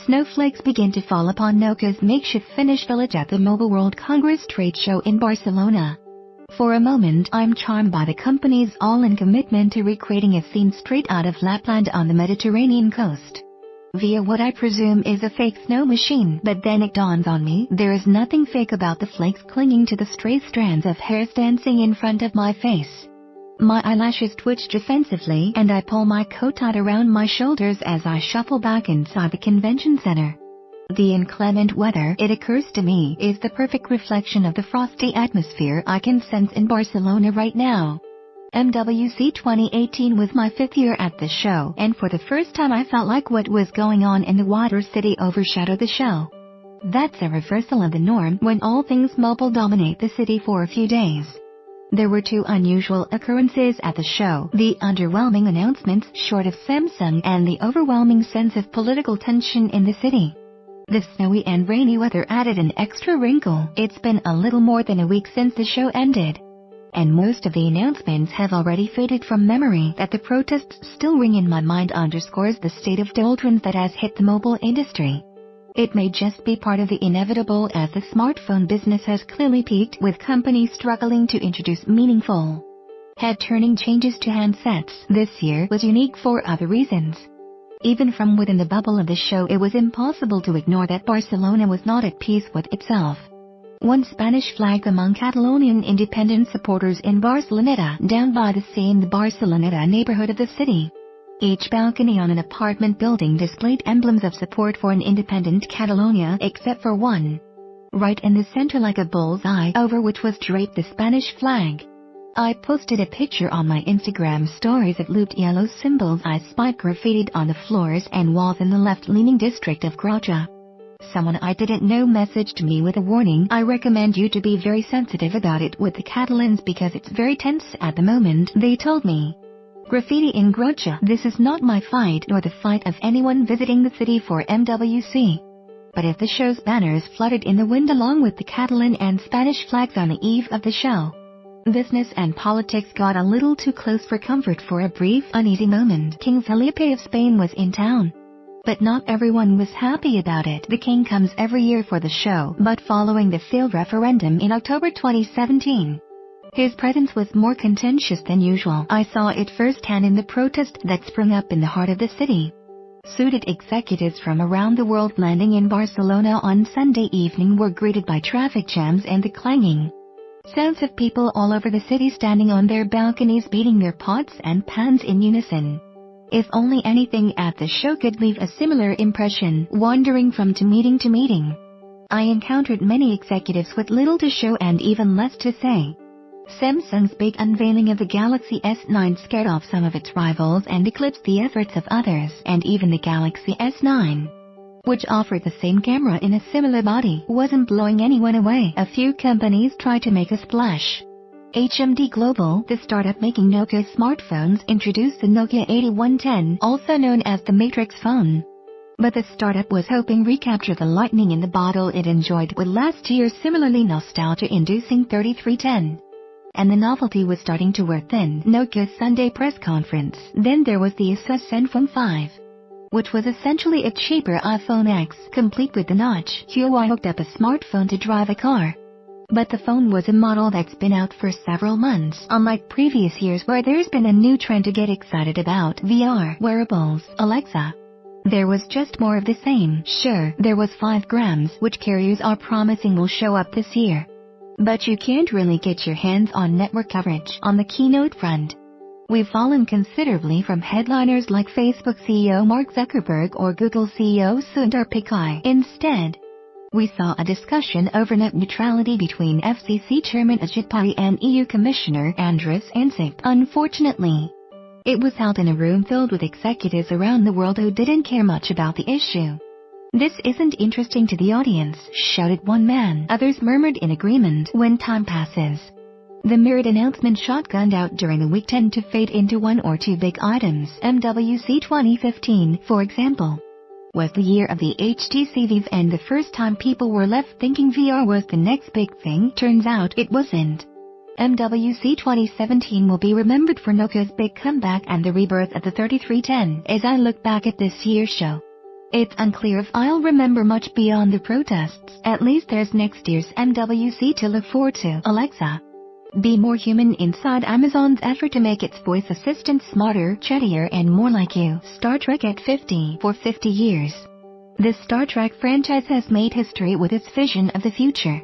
Snowflakes begin to fall upon Nokia's makeshift Finnish village at the Mobile World Congress trade show in Barcelona. For a moment I'm charmed by the company's all-in commitment to recreating a scene straight out of Lapland on the Mediterranean coast, via what I presume is a fake snow machine. But then it dawns on me, there is nothing fake about the flakes clinging to the stray strands of hairs dancing in front of my face. My eyelashes twitch defensively and I pull my coat tight around my shoulders as I shuffle back inside the convention center. The inclement weather, it occurs to me, is the perfect reflection of the frosty atmosphere I can sense in Barcelona right now. MWC 2018 was my 5th year at the show, and for the first time I felt like what was going on in the wider city overshadowed the show. That's a reversal of the norm when all things mobile dominate the city for a few days. There were two unusual occurrences at the show: the underwhelming announcements short of Samsung and the overwhelming sense of political tension in the city. The snowy and rainy weather added an extra wrinkle. It's been a little more than a week since the show ended, and most of the announcements have already faded from memory. That the protests still ring in my mind underscores the state of doldrums that has hit the mobile industry. It may just be part of the inevitable, as the smartphone business has clearly peaked, with companies struggling to introduce meaningful, head-turning changes to handsets. This year was unique for other reasons. Even from within the bubble of the show, it was impossible to ignore that Barcelona was not at peace with itself. One Spanish flag among Catalonian independent supporters in Barcelona, down by the sea in the Barcelona neighborhood of the city. Each balcony on an apartment building displayed emblems of support for an independent Catalonia, except for one, right in the center like a bull's eye, over which was draped the Spanish flag. I posted a picture on my Instagram stories of looped yellow symbols I spied graffitied on the floors and walls in the left-leaning district of Groja. Someone I didn't know messaged me with a warning: "I recommend you to be very sensitive about it with the Catalans because it's very tense at the moment," they told me. Graffiti in Groja. This is not my fight nor the fight of anyone visiting the city for MWC. But if the show's banners fluttered in the wind along with the Catalan and Spanish flags on the eve of the show, business and politics got a little too close for comfort for a brief, uneasy moment. King Felipe of Spain was in town, but not everyone was happy about it. The king comes every year for the show, but following the failed referendum in October 2017, his presence was more contentious than usual. I saw it firsthand in the protest that sprung up in the heart of the city. Suited executives from around the world landing in Barcelona on Sunday evening were greeted by traffic jams and the clanging sounds of people all over the city standing on their balconies beating their pots and pans in unison. If only anything at the show could leave a similar impression. Wandering from meeting to meeting, I encountered many executives with little to show and even less to say. Samsung's big unveiling of the Galaxy S9 scared off some of its rivals and eclipsed the efforts of others, and even the Galaxy S9, which offered the same camera in a similar body, wasn't blowing anyone away. A few companies tried to make a splash. HMD Global, the startup making Nokia smartphones, introduced the Nokia 8110, also known as the Matrix phone. But the startup was hoping to recapture the lightning in the bottle it enjoyed with last year's similarly nostalgia-inducing 3310. And the novelty was starting to wear thin. Nokia's Sunday press conference. Then there was the Asus Zenfone 5, which was essentially a cheaper iPhone X, complete with the notch. Huawei hooked up a smartphone to drive a car. But the phone was a model that's been out for several months. Unlike previous years where there's been a new trend to get excited about: VR, wearables, Alexa, there was just more of the same. Sure, there was 5 grams, which carriers are promising will show up this year, but you can't really get your hands on network coverage. On the keynote front, we've fallen considerably from headliners like Facebook CEO Mark Zuckerberg or Google CEO Sundar Pichai. Instead, we saw a discussion over net neutrality between FCC Chairman Ajit Pai and EU Commissioner Andrus Ansip. Unfortunately, it was held in a room filled with executives around the world who didn't care much about the issue. "This isn't interesting to the audience," shouted one man. Others murmured in agreement. When time passes, the mirrored announcement shotgunned out during the week tend to fade into one or two big items. MWC 2015, for example, was the year of the HTC Vive and the first time people were left thinking VR was the next big thing. Turns out it wasn't. MWC 2017 will be remembered for Nokia's big comeback and the rebirth of the 3310. As I look back at this year's show, It's unclear if I'll remember much beyond the protests. At least there's next year's MWC to look forward to. Alexa, be more human inside Amazon's effort to make its voice assistant smarter, chattier and more like you. Star Trek at 50. For 50 years, this Star Trek franchise has made history with its vision of the future.